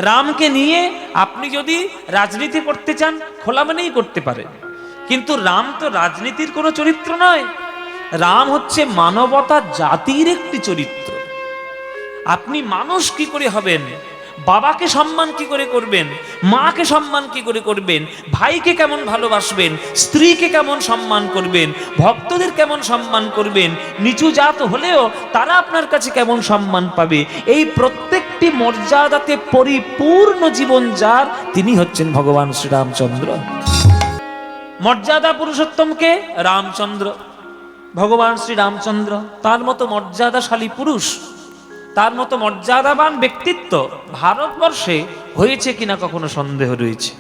রামকে নিয়ে আপনি যদি রাজনীতি করতে চান খোলামেলাই করতে পারেন, কিন্তু রাম তো রাজনীতির কোনো চরিত্র নয়। রাম হচ্ছে মানবতা জাতির একটি চরিত্র। আপনি মানুষ কি করে হবেন, বাবাকে সম্মান কি করে করবেন, মাকে সম্মান কি করে করবেন, ভাইকে কেমন ভালোবাসবেন, স্ত্রীকে কেমন সম্মান করবেন, ভক্তদের কেমন সম্মান করবেন, নিচু জাত হলেও তারা আপনার কাছে কেমন সম্মান পাবে, এই প্রত্যেকটি মর্যাদাতে পরিপূর্ণ জীবন যার, তিনি হচ্ছেন ভগবান শ্রীরামচন্দ্র। মর্যাদা পুরুষোত্তমকে রামচন্দ্র, ভগবান শ্রীরামচন্দ্র। তার মতো মর্যাদাশালী পুরুষ, তার মতো মর্যাদাবান ব্যক্তিত্ব ভারতবর্ষে হয়েছে কিনা কখনো সন্দেহ রয়েছে।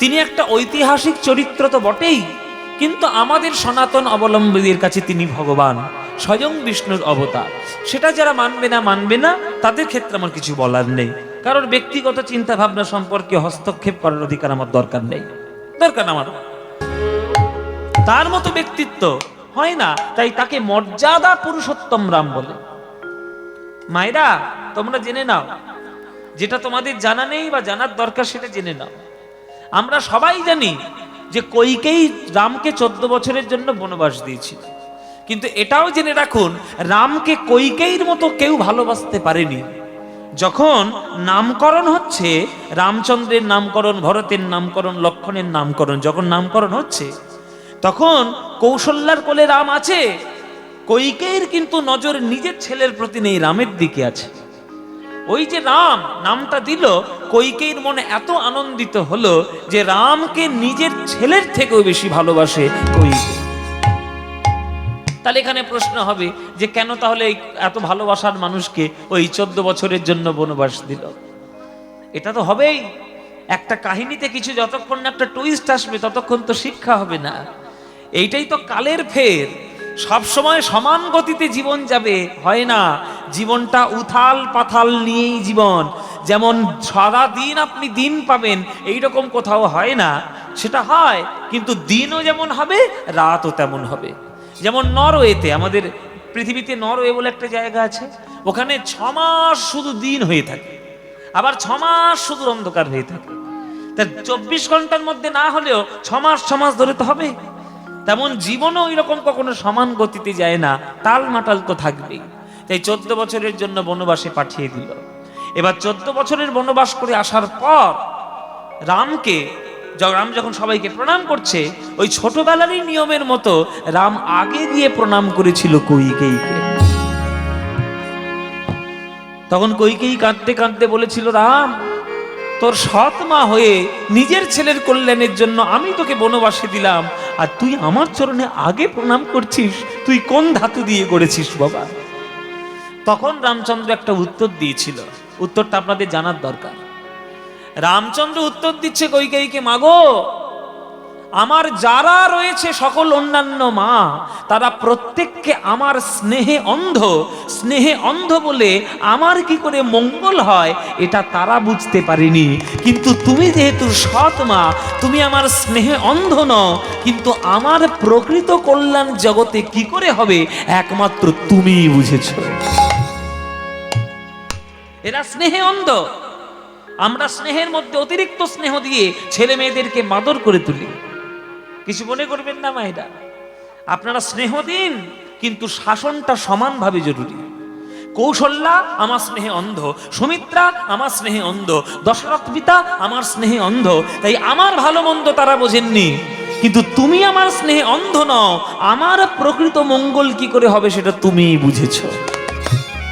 তিনি একটা ঐতিহাসিক চরিত্র তো বটেই, কিন্তু আমাদের সনাতন অবলম্বীদের কাছে তিনি ভগবান, স্বয়ং বিষ্ণুর অবতার। সেটা যারা মানবে না তাদের ক্ষেত্রে আমার কিছু বলার নেই, কারণ ব্যক্তিগত চিন্তা ভাবনা সম্পর্কে হস্তক্ষেপ করার অধিকার আমার দরকার নেই, দরকার আমার। তার মতো ব্যক্তিত্ব হয় না, তাই তাকে মর্যাদা পুরুষোত্তম রাম বলে। মায়েরা, তোমরা জেনে নাও, যেটা তোমাদের জানা নেই বা জানার দরকার সেটা জেনে নাও। আমরা সবাই জানি যে কইকেয়ী রামকে 14 বছরের জন্য বনবাস দিয়েছিল, কিন্তু এটাও জেনে রাখুন রামকে কইকেয়ীর মতো কেউ ভালোবাসতে পারেনি। যখন নামকরণ হচ্ছে, রামচন্দ্রের নামকরণ, ভরতের নামকরণ, লক্ষ্মণের নামকরণ, যখন নামকরণ হচ্ছে তখন কৌশল্যার কোলে রাম আছে, কইকেয়ীর কিন্তু নজর নিজের ছেলের প্রতি নেই, রামের দিকে আছে। ওই যে রাম নামটা দিল, কইকেয়ীর মনে এত আনন্দিত হলো যে রামকে নিজের ছেলের থেকেও বেশি ভালোবাসে কইকেয়ী। তাহলে এখানে প্রশ্ন হবে যে কেন তাহলে এত ভালোবাসার মানুষকে ওই 14 বছরের জন্য বনবাস দিল? এটা তো হবেই, একটা কাহিনীতে কিছু যতক্ষণ না একটা টুইস্ট আসবে ততক্ষণ তো শিক্ষা হবে না। এইটাই তো কালের ফের, সব সময় সমান গতিতে জীবন যাবে হয় না, জীবনটা উথাল পাথাল নিয়েই জীবন। যেমন সারা দিন আপনি দিন পাবেন এইরকম কোথাও হয় না, সেটা হয়, কিন্তু দিনও যেমন হবে রাতও তেমন হবে। যেমন নরওয়েতে, আমাদের পৃথিবীতে নরওয়ে বলে একটা জায়গা আছে, ওখানে 6 মাস শুধু দিন হয়ে থাকে, আবার 6 মাস শুধু অন্ধকার হয়ে থাকে। তা 24 ঘন্টার মধ্যে না হলেও 6 মাস ধরে তো হবে। তেমন জীবনও ওই রকম কখনো সমান গতিতে যায় না, টাল মাটাল তো থাকবেই। তাই 14 বছরের জন্য বনবাসে পাঠিয়ে দিল। এবার 14 বছরের বনবাস করে আসার পর রাম যখন সবাইকে প্রণাম করছে, ওই ছোটবেলারই নিয়মের মতো রাম আগে গিয়ে প্রণাম করেছিল কইকেয়ীকে। তখন কইকেয়ী কাঁদতে কাঁদতে বলেছিল, রাম, তোর সৎ মা হয়ে নিজের ছেলের কল্যাণের জন্য আমি তোকে বনবাসে দিলাম, আর তুই আমার চরণে আগে প্রণাম করছিস, তুই কোন ধাতু দিয়ে গড়েছিস বাবা? তখন রামচন্দ্র একটা উত্তর দিয়েছিল, উত্তরটা আপনাদের জানার দরকার। রামচন্দ্র উত্তর দিচ্ছে কইকেয়ীকে, মাগো, আমার যারা রয়েছে সকল অন্যান্য মা, তারা প্রত্যেককে আমার স্নেহে অন্ধ বলে আমার কি করে মঙ্গল হয় এটা তারা বুঝতে পারেনি। কিন্তু তুমি যেহেতু সৎ মা, তুমি আমার স্নেহে অন্ধ নও, কিন্তু আমার প্রকৃত কল্যাণ জগতে কি করে হবে একমাত্র তুমিই বুঝেছো। এরা স্নেহে অন্ধ, আমরা স্নেহের মধ্যে অতিরিক্ত স্নেহ দিয়ে ছেলে মেয়েদেরকে মাদর করে তুলি। কিছু মনে করবেন না মায়েরা, আপনারা স্নেহ দিন, কিন্তু শাসনটা সমানভাবে জরুরি। কৌশল্যা আমার স্নেহে অন্ধ, সুমিত্রা আমার স্নেহে অন্ধ, দশরথ পিতা আমার স্নেহে অন্ধ, তাই আমার ভালো মন্দ তারা বোঝেননি। কিন্তু তুমি আমার স্নেহে অন্ধ নও, আমার প্রকৃত মঙ্গল কি করে হবে সেটা তুমিই বুঝেছো।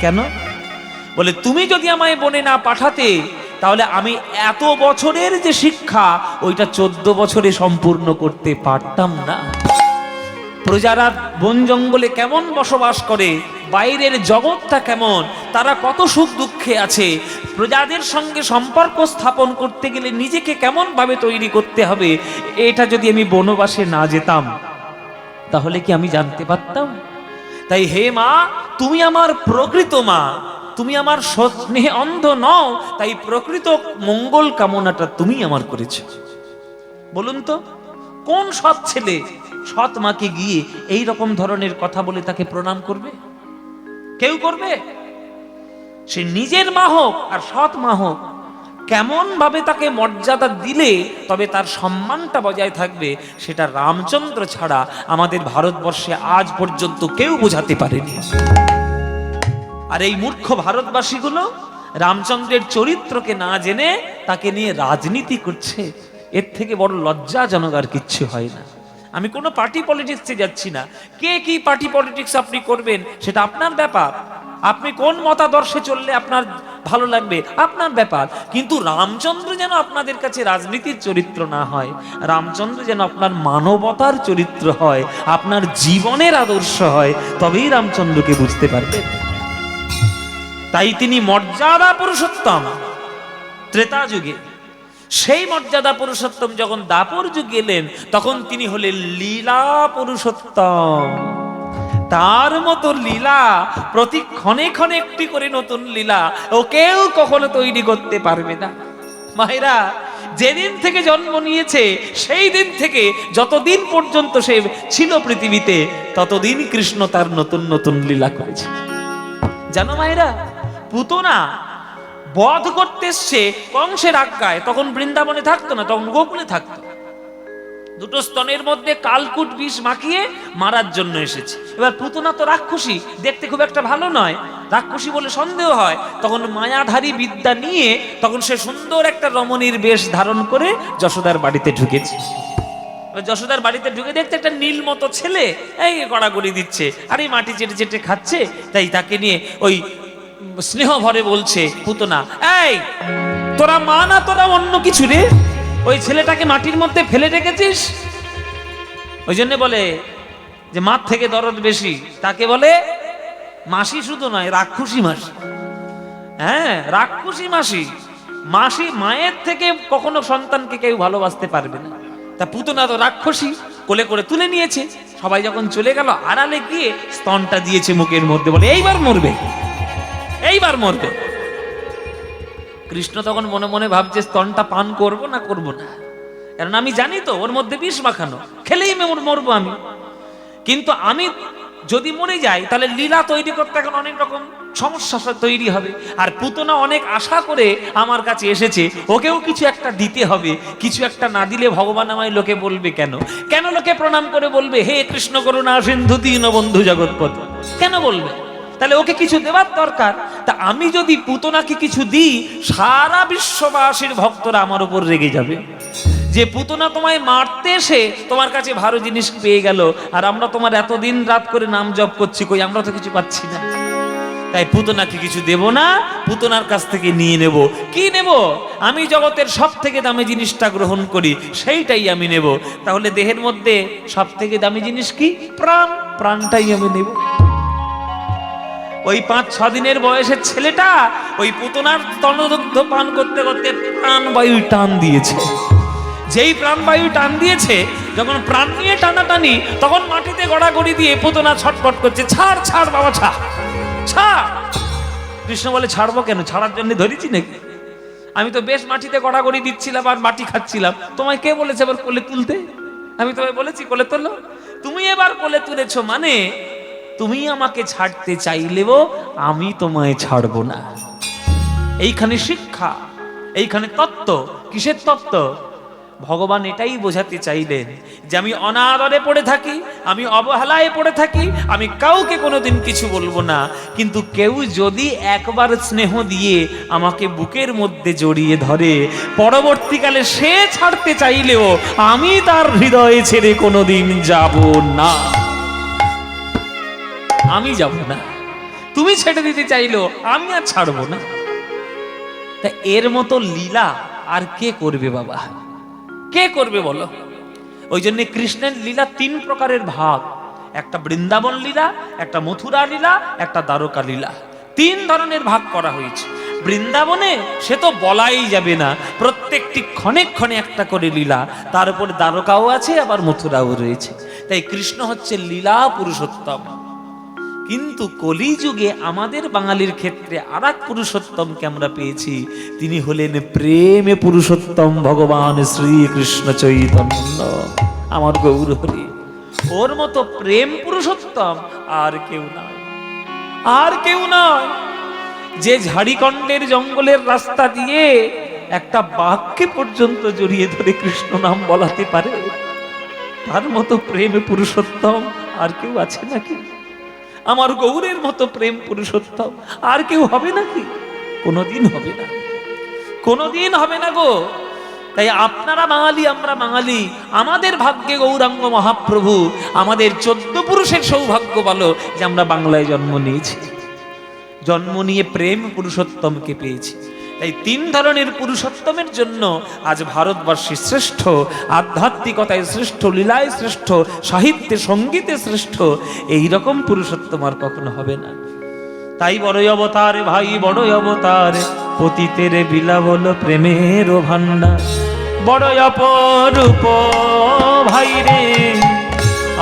কেন? বলে তুমি যদি আমায় বনে না পাঠাতে, তাহলে আমি এত বছরের যে শিক্ষা ওইটা 14 বছরে সম্পূর্ণ করতে পারতাম না। প্রজারা বন জঙ্গলে কেমন বসবাস করে, বাইরের জগৎটা কেমন, তারা কত সুখ দুঃখে আছে, প্রজাদের সঙ্গে সম্পর্ক স্থাপন করতে গেলে নিজেকে কেমন ভাবে তৈরি করতে হবে, এটা যদি আমি বনবাসে না যেতাম তাহলে কি আমি জানতে পারতাম? তাই হে মা, তুমি আমার প্রকৃত মা, তুমি আমার স্নেহে অন্ধ নও, তাই প্রকৃত মঙ্গল কামনাটা তুমি আমার করেছো। বলুন তো, কোন সৎ ছেলে সৎ মাকে গিয়ে এই রকম ধরনের কথা বলে তাকে প্রণাম করবে? কেউ করবে? সে নিজের মা হোক আর সৎ মা হোক, কেমন ভাবে তাকে মর্যাদা দিলে তবে তার সম্মানটা বজায় থাকবে, সেটা রামচন্দ্র ছাড়া আমাদের ভারতবর্ষে আজ পর্যন্ত কেউ বোঝাতে পারেনি। আর এই মূর্খ ভারতবাসীগুলো রামচন্দ্রের চরিত্রকে না জেনে তাকে নিয়ে রাজনীতি করছে। এর থেকে বড় লজ্জাজনক আর কিচ্ছু হয় না। আমি কোনো পার্টি পলিটিক্সে যাচ্ছি না। কে কি পার্টি পলিটিক্স আপনি করবেন সেটা আপনার ব্যাপার, আপনি কোন মতাদর্শে চললে আপনার ভালো লাগবে আপনার ব্যাপার। কিন্তু রামচন্দ্র যেন আপনাদের কাছে রাজনীতির চরিত্র না হয়, রামচন্দ্র যেন আপনার মানবতার চরিত্র হয়, আপনার জীবনের আদর্শ হয়, তবেই রামচন্দ্রকে বুঝতে পারবেন। তাই তিনি মর্যাদা পুরুষোত্তম ত্রেতা যুগে, সেই মর্যাদা পুরুষোত্তম যখন দাপর যুগে এলেন তখন তিনি হলেন লীলা পুরুষোত্তম। তার মতো লীলা প্রতি ক্ষণে ক্ষণে একটি করে নতুন লীলা ও কেউ কখনো তৈরি করতে পারবে না। মায়েরা, যেদিন থেকে জন্ম নিয়েছে সেই দিন থেকে যতদিন পর্যন্ত সে ছিল পৃথিবীতে ততদিন কৃষ্ণ তার নতুন নতুন লীলা করেছে। জানো মায়েরা, পুতনা বধ করতে এসছে কংসের আজ্ঞায়, তখন বৃন্দাবনে থাকতো না, তখন গোকুলে থাকতো। দুটো স্তনের মধ্যে কালকুট বিষ মাখিয়ে মারার জন্য এসেছে। এবার পুতনা তো রাক্ষসী, দেখতে খুব একটা ভালো নয়, রাক্ষসী বলে সন্দেহ হয়। তখন মায়াধারী বিদ্যা নিয়ে তখন সে সুন্দর একটা রমণীর বেশ ধারণ করে যশোদার বাড়িতে ঢুকেছে। যশোদার বাড়িতে ঢুকে দেখতে একটা নীল মতো ছেলে এই গড়াগড়ি দিচ্ছে আর এই মাটি চেটে চেটে খাচ্ছে। তাই তাকে নিয়ে ওই স্নেহ ভরে বলছে পুতনা, এই তোরা মা না তোরা অন্য কিছু রে, ওই ছেলেটাকে মাটির মধ্যে ফেলে রেখেছিস। ওই জন্য বলে যে মার থেকে দরদ বেশি, তাকে বলে মাসি, শুধু নয় রাক্ষসী মাসি। হ্যাঁ, রাক্ষসী মাসি। মাসি মায়ের থেকে কখনো সন্তানকে কেউ ভালোবাসতে পারবে না। তা পুতনা তো রাক্ষসী, কোলে করে তুলে নিয়েছে। সবাই যখন চলে গেল আড়ালে গিয়ে স্তনটা দিয়েছে মুখের মধ্যে, বলে এইবার মরবে, এইবার মরবে। কৃষ্ণ তখন মনে মনে ভাবছে স্তনটা পান করব না করব না, কারণ আমি জানি তো ওর মধ্যে বিষ মাখানো, খেলেই মরবো আমি। কিন্তু আমি যদি মরে যাই তাহলে লীলা তৈরি করতে এখন অনেক রকম সমস্যা তৈরি হবে। আর পুতনা অনেক আশা করে আমার কাছে এসেছে, ওকেও কিছু একটা দিতে হবে। কিছু একটা না দিলে ভগবান আমায় লোকে বলবে কেন? কেন লোকে প্রণাম করে বলবে হে কৃষ্ণ করুণা সিন্ধু দীনবন্ধু জগৎপতি? কেন বলবে? তাহলে ওকে কিছু দেওয়ার দরকার। তা আমি যদি পুতনাকে কিছু দিই, সারা বিশ্ববাসীর ভক্তরা আমার উপর রেগে যাবে যে পুতনা তোমায় মারতে এসে তোমার কাছে ভালো জিনিস পেয়ে গেল, আর আমরা তোমার এতদিন রাত করে নাম জপ করছি, কই আমরা তো কিছু পাচ্ছি না। তাই পুতনাকে কিছু দেব না, পুতনার কাছ থেকে নিয়ে নেব। কি নেব? আমি জগতের সব থেকে দামি জিনিসটা গ্রহণ করি, সেইটাই আমি নেব। তাহলে দেহের মধ্যে সব থেকে দামি জিনিস কি? প্রাণ। প্রাণটাই আমি নেব। ওই 5-6 দিনের বয়সের ছেলেটা ওই পুতনার স্তনদুগ্ধ পান করতে করতে প্রাণবায়ু টান দিয়েছে। যেই প্রাণবায়ু টান দিয়েছে, যখন প্রাণ নিয়ে টানাটানি, তখন মাটিতে গড়াগড়ি দিয়ে পুতনা ছটফট করছে, ছাড় ছাড় বাবা, ছাড় ছাড়। কৃষ্ণ বলে ছাড়বো কেন? ছাড়ার জন্য ধরেছি নাকি? আমি তো বেশ মাটিতে গড়াগড়ি দিচ্ছিলাম আর মাটি খাচ্ছিলাম। তোমায় কে বলেছে এবার কোলে তুলতে? আমি তোমায় বলেছি কোলে তোলো? তুমি এবার কোলে তুলেছো, মানে তুমি আমাকে ছাড়তে চাইলেও আমি তোমায় ছাড়বো না। এইখানে শিক্ষা, এইখানে তত্ত্ব। কিসের তত্ত্ব? ভগবান এটাই বোঝাতে চাইলেন যে আমি অনাদরে পড়ে থাকি, আমি অবহেলায় পড়ে থাকি, আমি কাউকে কোনোদিন কিছু বলবো না। কিন্তু কেউ যদি একবার স্নেহ দিয়ে আমাকে বুকের মধ্যে জড়িয়ে ধরে, পরবর্তীকালে সে ছাড়তে চাইলেও আমি তার হৃদয়ে ছেড়ে কোনোদিন যাব না। আমি যাব না। তুমি ছেড়ে দিতে চাইলেও আমি আর ছাড়বো না। তা এর মতো লীলা আর কে করবে বাবা? কে করবে বলো? ওই জন্য কৃষ্ণের লীলা 3 প্রকারের ভাগ। একটা বৃন্দাবন লীলা, একটা মথুরা লীলা, একটা দ্বারকা লীলা। 3 ধরনের ভাগ করা হয়েছে। বৃন্দাবনে সে তো বলাই যাবে না, প্রত্যেকটি ক্ষণে ক্ষণে একটা করে লীলা। তার উপর দ্বারকাও আছে, আবার মথুরাও রয়েছে। তাই কৃষ্ণ হচ্ছে লীলা পুরুষোত্তম। কিন্তু কলিযুগে আমাদের বাঙালির ক্ষেত্রে আর এক পুরুষোত্তমকে আমরা পেয়েছি। তিনি হলেন প্রেমে পুরুষোত্তম ভগবান শ্রীকৃষ্ণ চৈতন্য, আমার গৌর হরি। ওর মতো প্রেম পুরুষোত্তম আর কেউ নয়, আর কেউ নয়। যে ঝাড়িকণ্ডের জঙ্গলের রাস্তা দিয়ে একটা বাঘকে পর্যন্ত জড়িয়ে ধরে কৃষ্ণ নাম বলাতে পারে, তার মতো প্রেম পুরুষোত্তম আর কেউ আছে নাকি? আমার গৌরের মতো প্রেম পুরুষোত্তম আর কেউ হবে নাকি? কোনোদিন হবে না, কোনোদিন হবে না গো। তাই আপনারা বাঙালি, আমরা বাঙালি, আমাদের ভাগ্যে গৌরাঙ্গ মহাপ্রভু, আমাদের 14 পুরুষের সৌভাগ্য বলো যে আমরা বাংলায় জন্ম নিয়েছি, জন্ম নিয়ে প্রেম পুরুষোত্তমকে পেয়েছি। তাই 3 ধরনের পুরুষোত্তমের জন্য আজ ভারতবর্ষে শ্রেষ্ঠ, আধ্যাত্মিকতায় শ্রেষ্ঠ, লীলায় শ্রেষ্ঠ, সাহিত্যে সঙ্গীতে শ্রেষ্ঠ, এই রকম পুরুষোত্তম আর কখনো হবে না। তাই বড়ই অবতার ভাই, বড়ই অবতার, পতিতের বিলাবল প্রেমের ভান্ডার। বড়ই অপরূপ ভাই রে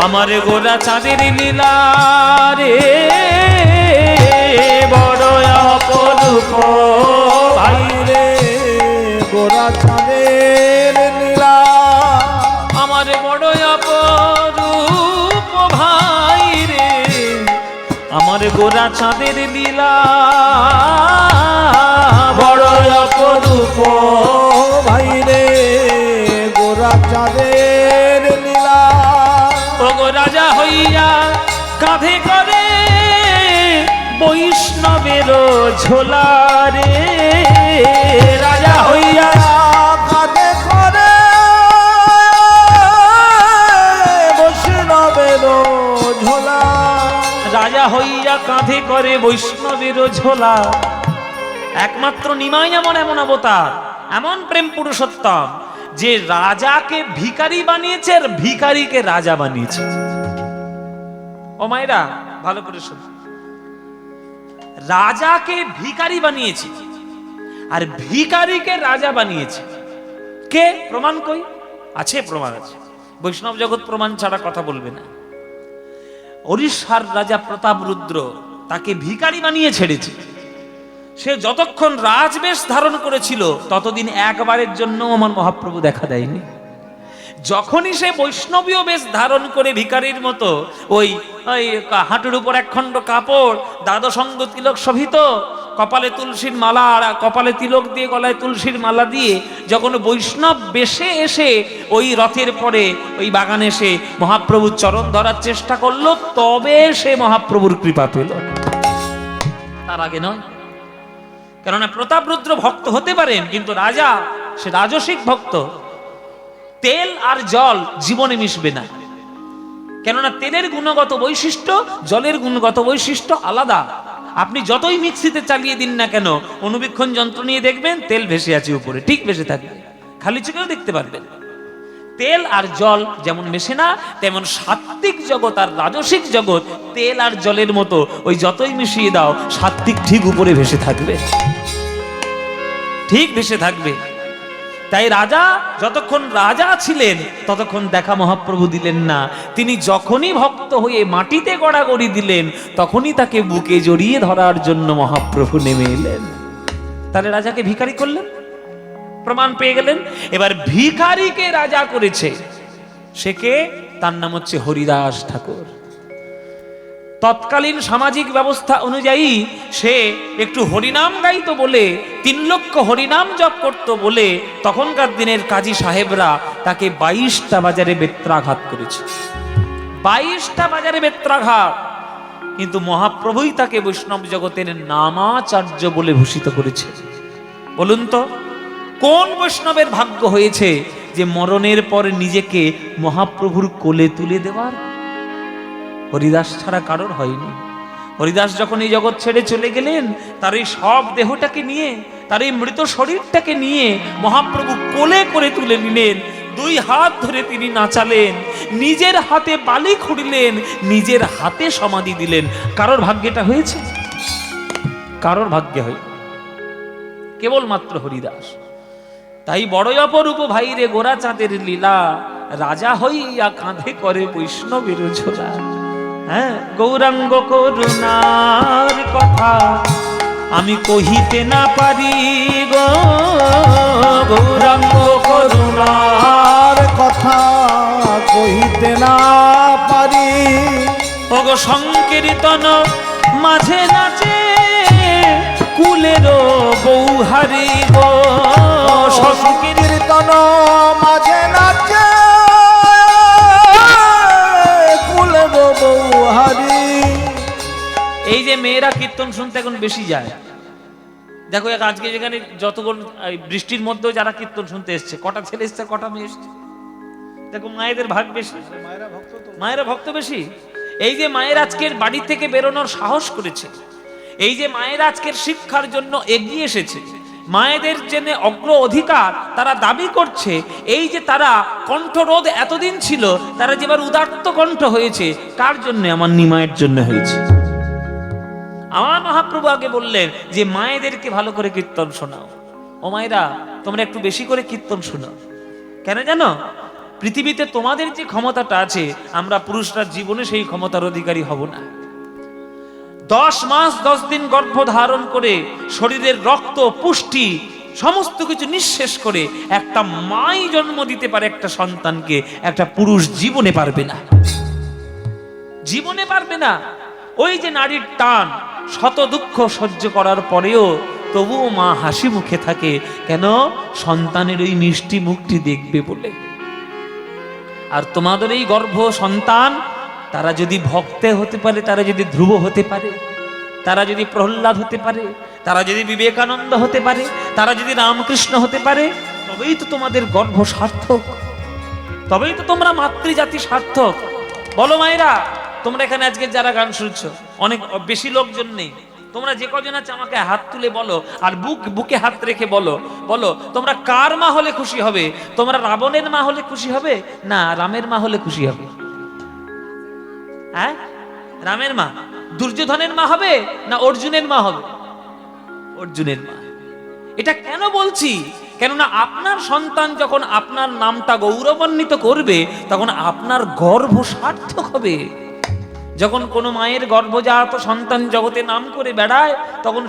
আমার গোরা চাঁদের লীলা রে, বড়ই অপরূপ ভাই রে গোরা চাঁদের লীলা, আমার বড়ই অপরূপ ভাই রে আমার গোরা চাঁদের লীলা, বড়ই অপরূপ ভাই রে গোরা চাঁদের লীলা। ও গো রাজা হইয়া কাঁধে করে বৈষ্ণবের ঝোলা রে, রাজা হইয়া কাঁধে করে বৈষ্ণবের ঝোলা, রাজা হইয়া কাঁধে করে বৈষ্ণবের ঝোলা। একমাত্র নিমাই এমন এমন অবতার, এমন প্রেম পুরুষোত্তম যে রাজাকে ভিখারি বানিয়েছে আর ভিখারিকে রাজা বানিয়েছে। ও মায়েরা ভালো করে শুন, রাজাকে ভিখারি বানিয়েছে আর ভিখারিকে রাজা বানিয়েছে কে? প্রমাণ কই? আছে, প্রমাণ আছে। বৈষ্ণব জগৎ প্রমাণ ছাড়া কথা বলবে না। ওড়িশার রাজা প্রতাপ রুদ্র তাকে ভিখারি বানিয়ে ছেড়েছে। সে যতক্ষণ রাজবেশ ধারণ করেছিল ততদিন একবারের জন্য আমার মহাপ্রভু দেখা দেয়নি। যখনই সে বৈষ্ণবীয় বেশ ধারণ করে ভিখারির মতো ওই হাঁটুর উপর একখণ্ড কাপড়, দ্বাদশঙ্গ তিলক শোভিত, কপালে তুলসীর মালা, আর কপালে তিলক দিয়ে গলায় তুলসীর মালা দিয়ে যখন বৈষ্ণব বেশে এসে ওই রথের পরে ওই বাগানে এসে মহাপ্রভুর চরণ ধরার চেষ্টা করলো, তবে সে মহাপ্রভুর কৃপা পেল, তার আগে নয়। কেননা প্রতাপ রুদ্র ভক্ত হতে পারেন, কিন্তু রাজা সে রাজসিক ভক্ত। তেল আর জল জীবনে মিশবে না, কেননা তেলের গুণগত বৈশিষ্ট্য, জলের গুণগত বৈশিষ্ট্য আলাদা। আপনি যতই মিক্সিতে চালিয়ে দিন না কেন, অনুবীক্ষণ যন্ত্র নিয়ে দেখবেন তেল ভেসে আছে উপরে, ঠিক ভেসে থাকবে, খালি চোখেও দেখতে পারবেন। তেল আর জল যেমন মেশে না, তেমন সাত্ত্বিক জগৎ আর রাজসিক জগৎ তেল আর জলের মতো, ওই যতই মিশিয়ে দাও সাত্ত্বিক ঠিক উপরে ভেসে থাকবে, ঠিক ভেসে থাকবে। তাই রাজা যতক্ষণ রাজা ছিলেন ততক্ষণ দেখা মহাপ্রভু দিলেন না। তিনি যখনই ভক্ত হয়ে মাটিতে গড়াগড়ি দিলেন তখনই তাকে বুকে জড়িয়ে ধরার জন্য মহাপ্রভু নেমে এলেন। তাহলে রাজাকে ভিখারি করলেন, প্রমাণ পেয়ে গেলেন। এবার ভিখারিকে রাজা করেছে সে কে? তার নাম হচ্ছে হরিদাস ঠাকুর। তৎকালীন সামাজিক ব্যবস্থা অনুযায়ী সে একটু হরিনাম গাইতো বলে, 3 লক্ষ হরিনাম জপ করতো বলে তখনকার দিনের কাজী সাহেবরা তাকে 22টা বাজারে বেত্রাঘাত করেছে, 22টা বাজারে বেত্রাঘাত। কিন্তু মহাপ্রভুই তাকে বৈষ্ণব জগতের নামাচার্য বলে ভূষিত করেছে। বলুন তো কোন বৈষ্ণবের ভাগ্য হয়েছে যে মরণের পর নিজেকে মহাপ্রভুর কোলে তুলে দেওয়ার? হরিদাস ছাড়া কারোর হয়নি। হরিদাস যখন এই জগৎ ছেড়ে চলে গেলেন, তার এই সব দেহটাকে নিয়ে, তার এই মৃত শরীরটাকে নিয়ে মহাপ্রভু কোলে করে তুলে নিলেন। 2 হাত ধরে তিনি নাচালেন, নিজের হাতে বালি খুঁড়লেন, নিজের হাতে সমাধি দিলেন। কারোর ভাগ্যটা হয়েছে? কারোর ভাগ্যে হয় কেবলমাত্র হরিদাস। তাই বড়ই অপরূপ ভাই রে গোরা চাঁদের লীলা, রাজা হইয়া কাঁধে করে বৈষ্ণবের ঝোলা। হ্যাঁ, গৌরাঙ্গ করুণার কথা আমি কহিতে না পারি গো, গৌরাঙ্গ করুণার কথা কহিতে না পারি। ওগো সংকীর্তন মাঝে নাচে কুলের বৌহারি গো, কীর্তন শুনতে এখন বেশি যায়। দেখো আজকে যেখানে যতক্ষণ বৃষ্টির মধ্যেও যারা কীর্তন শুনতে এসছে, কটা ছেলে এসছে কটা মেয়ে এসছে, দেখো মায়েদের ভাগ বেশি, মায়েরা ভক্ত বেশি। এই যে মায়ের আজকের বাড়ি থেকে বেরোনোর সাহস করেছে, এই যে মায়ের আজকের শিক্ষার জন্য এগিয়ে এসেছে, মায়েদের জন্য অগ্র অধিকার তারা দাবি করছে, এই যে তারা কণ্ঠরোধ এতদিন ছিল, তারা যেবার উদাত্ত কণ্ঠ হয়েছে, কার জন্য? আমার নিমায়ের জন্য হয়েছে। আমার মহাপ্রভু আগে বললেন যে মায়েদেরকে ভালো করে কীর্তন শোনাও। ও মায়েরা, তোমরা একটু বেশি করে কীর্তন শোনাও। কেন জানো? পৃথিবীতে তোমাদের যে ক্ষমতাটা আছে, আমরা পুরুষরা জীবনে সেই ক্ষমতার অধিকারী হব না। 10 মাস 10 দিন গর্ভ ধারণ করে শরীরের রক্ত পুষ্টি সমস্ত কিছু নিঃশেষ করে একটা মাই জন্ম দিতে পারে একটা সন্তানকে, একটা পুরুষ জীবনে পারবে না, জীবনে পারবে না। ওই যে নারীর টান, শত দুঃখ সহ্য করার পরেও তবুও মা হাসি মুখে থাকে, কেন? সন্তানের ওই মিষ্টি মুখটি দেখবে বলে। আর তোমাদের এই গর্ভ সন্তান, তারা যদি ভক্তে হতে পারে, তারা যদি ধ্রুব হতে পারে, তারা যদি প্রহ্লাদ হতে পারে, তারা যদি বিবেকানন্দ হতে পারে, তারা যদি রামকৃষ্ণ হতে পারে, তবেই তো তোমাদের গর্ভ সার্থক, তবেই তো তোমরা মাতৃজাতি সার্থক। বলো মায়েরা, তোমরা এখানে আজকে যারা গান শুনছো, অনেক বেশি লোকজন নেই, তোমরা যে কজন আছে আমাকে হাত তুলে বলো, আর বুকে হাত রেখে বলো, বলো তোমরা কার মা হলে খুশি হবে? তোমরা রাবণের মা হলে খুশি হবে, না রামের মা হলে খুশি হবে? হ্যাঁ, রামের মা। দুর্যোধনের মা হবে না অর্জুনের মা হবে? অর্জুনের মা। এটা কেন বলছি? কেননা আপনার সন্তান যখন আপনার নামটা গৌরবান্বিত করবে, তখন আপনার গর্ভ সার্থক হবে। যখন কোনো মায়ের গর্ভজাত সন্তান জগতে নাম করে বেড়ায়, তখন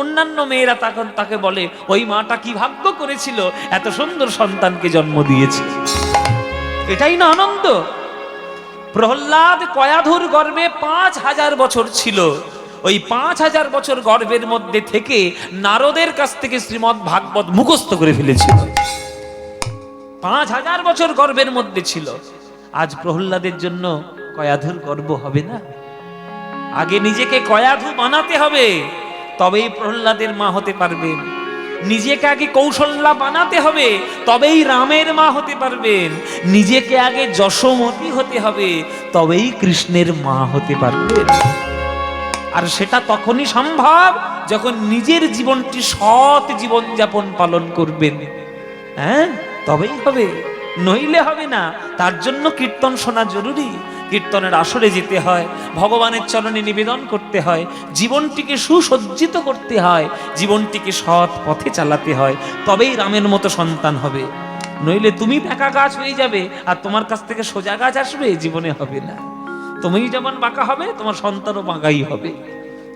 অন্যান্য মেয়েরা তখন তাকে বলে, ওই মাটা কি ভাগ্য করেছিল, এত সুন্দর সন্তানকে জন্ম দিয়েছে। এটাই না আনন্দ? প্রহ্লাদ কয়াধুর গর্ভে 5000 বছর ছিল। ওই 5000 বছর গর্ভের মধ্যে থেকে নারদের কাছ থেকে শ্রীমদ্ ভাগবত মুখস্থ করে ফেলেছিল। 5000 বছর গর্ভের মধ্যে ছিল। আজ প্রহ্লাদের জন্য কয়াধুর গর্ভ হবে না? আগে নিজেকে কয়াধু বানাতে হবে, তবেই প্রহ্লাদের মা হতে পারবেন। নিজেকে আগে কৌশল্যা বানাতে হবে, তবেই রামের মা হতে পারবেন। নিজেকে আগে যশোমতী হতে হবে, তবেই কৃষ্ণের মা হতে পারবেন। আর সেটা তখনই সম্ভব যখন নিজের জীবনটি সৎ জীবন যাপন পালন করবেন, হ্যাঁ, তবেই হবে, নইলে হবে না। তার জন্য কীর্তন শোনা জরুরি। কীর্তনের আসরে যেতে হয়, ভগবানের চরণে নিবেদন করতে হয়, জীবনটিকে সুসজ্জিত করতে হয়, জীবনটিকে সৎ পথে চালাতে হয়, তবেই রামের মতো সন্তান হবে। নইলে তুমি বাঁকা গাছ হয়ে যাবে, আর তোমার কাছ থেকে সোজা গাছ আসবে, জীবনে হবে না। তুমি যেমন বাঁকা হবে, তোমার সন্তানও বাঁকাই হবে।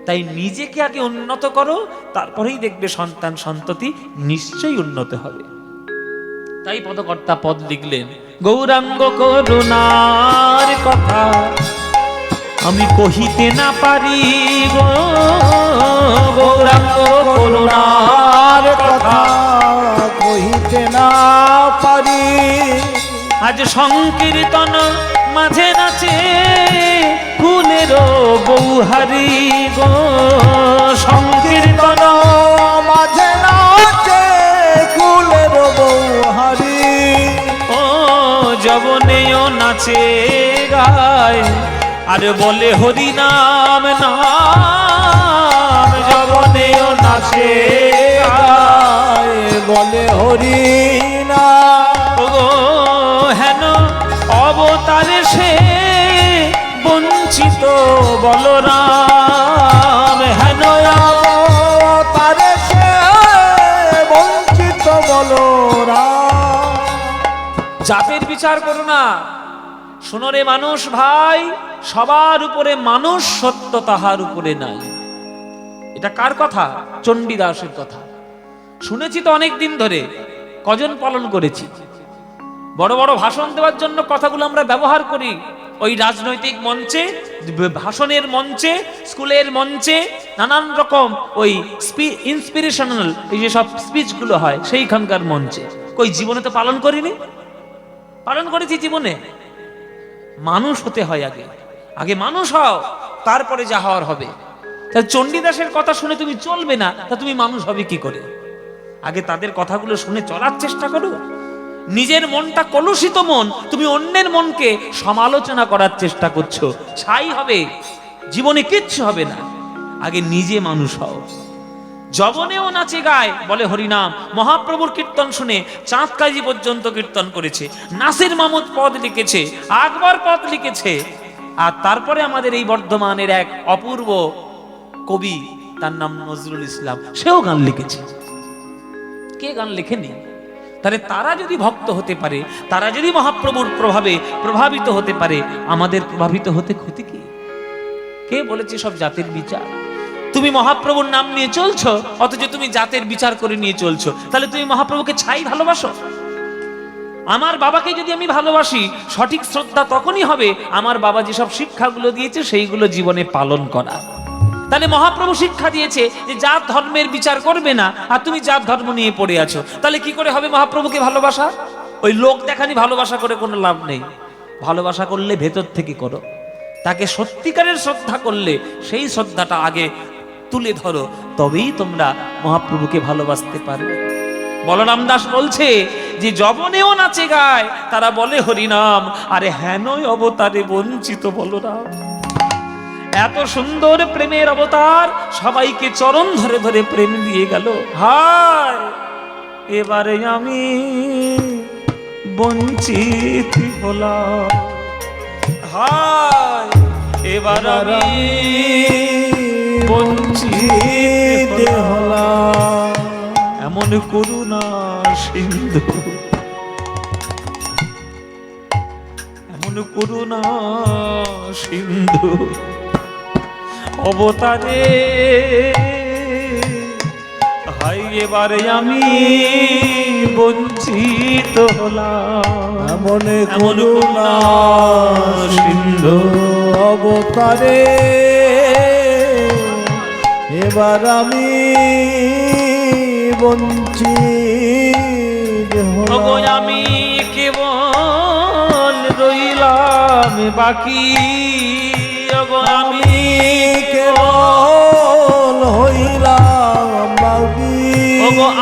তাই নিজেকে আগে উন্নত করো, তারপরেই দেখবে সন্তান সন্ততি নিশ্চয়ই উন্নত হবে। তাই পদকর্তা পদ লিখলেন, গৌরাঙ্গ করুণার কথা আমি কহিতে না পারি গো, গৌরাঙ্গ করুণার কথা কহিতে না পারি। আজ সংকীর্তন মাঝে নাচে ফুলের বৌহারি গো, সংকীর্তন মাঝে নাচে ফুলের বৌহারি। ও যবনেও নাচে গায়, আর বলে হরি নাম নাম, যবনেও নাচে গায়, বলে হরি নাম। ও হেন অবতারে সে বঞ্চিত বলরাম, হেন অবতারে সে বঞ্চিত বলরাম। জাতের বিচার করো না, শোনো রে মানুষ ভাই, সবার উপরে মানুষ সত্য, তাহার উপরে নাই। এটা কার কথা? চণ্ডীদাসের কথা। শুনেছি তো অনেক দিন ধরে, কজন পালন করেছি। বড় বড় ভাষণ দেওয়ার জন্য কথাগুলো আমরা ব্যবহার করি, ওই রাজনৈতিক মঞ্চে, ভাষণের মঞ্চে, স্কুলের মঞ্চে, নানান রকম ওই ইন্সপিরেশনাল এই যে সব স্পিচগুলো হয় সেইখানকার মঞ্চে। কই জীবনে তো পালন করিনি? পালন করেছি জীবনে। মানুষ হতে হয় আগে, আগে মানুষ হও, তারপরে যা হওয়ার হবে। তা চণ্ডীদাসের কথা শুনে তুমি চলবে না, তা তুমি মানুষ হবে কি করে? আগে তাদের কথাগুলো শুনে চলার চেষ্টা করো। নিজের মনটা কলুষিত মন, তুমি অন্যের মনকে সমালোচনা করার চেষ্টা করছো, ছাই হবে, জীবনে কিচ্ছু হবে না। আগে নিজে মানুষ হও। যবনেও নাচে গায় বলে হরিনাম। মহাপ্রভুর কীর্তন শুনে চাঁদ কাজী পর্যন্ত কীর্তন করেছে, নাসির মাহমুদ পদ লিখেছে, আকবর পদ লিখেছে। আর তারপরে আমাদের এই বর্ধমানের এক অপূর্ব কবি, তার নাম নজরুল ইসলাম, সেও গান লিখেছে। কে গান লেখেনি? তাহলে তারা যদি ভক্ত হতে পারে, তারা যদি মহাপ্রভুর প্রভাবে প্রভাবিত হতে পারে, আমাদের প্রভাবিত হতে ক্ষতি কি? কে বলেছে সব জাতের বিচার? তুমি মহাপ্রভুর নাম নিয়ে চলছো, অথচ তুমি জাতের বিচার করে নিয়ে চলছো। তাহলে তুমি মহাপ্রভুকে ছাই ভালোবাসো? আমার বাবাকে যদি আমি ভালোবাসি, সঠিক শ্রদ্ধা তখনই হবে আমার বাবা যেসব শিক্ষাগুলো দিয়েছে সেইগুলো জীবনে পালন করা। তাহলে মহাপ্রভু শিক্ষা দিয়েছে যে জাত ধর্মের বিচার করবে না, আর তুমি জাত ধর্ম নিয়ে পড়ে আছো। তাহলে কি করে হবে মহাপ্রভুকে ভালোবাসা? ওই লোক দেখানি ভালোবাসা করে কোনো লাভ নেই। ভালোবাসা করলে ভেতর থেকে করো। তাকে সত্যিকারের শ্রদ্ধা করলে সেই শ্রদ্ধাটা আগে তুলে ধরো, তবেই তোমরা মহাপ্রভুকে ভালোবাসতে পারবে। বলরাম দাস বলছে যে যবনেও নাচে গায় তারা বলে হরিনাম, আরে হেনই অবতারে বঞ্চিত বলরাম। এত সুন্দর প্রেমের অবতার, সবাইকে চরণ ধরে ধরে প্রেম দিয়ে গেল। হায় এবারে আমি বঞ্চিত হলাম, হায় এবার আমি বঞ্চিত হলাম। এমন করুণা সিন্ধু, এমন করুণা সিন্ধু অবতারে, হাই এবারে আমি বঞ্চিত হলাম। এমন করুণা সিন্ধু অবতারে, এবার আমি বঞ্চিত হলাম। আমি কেবল রইলাম বাকি, আমি কেবল হইলাম বাকি।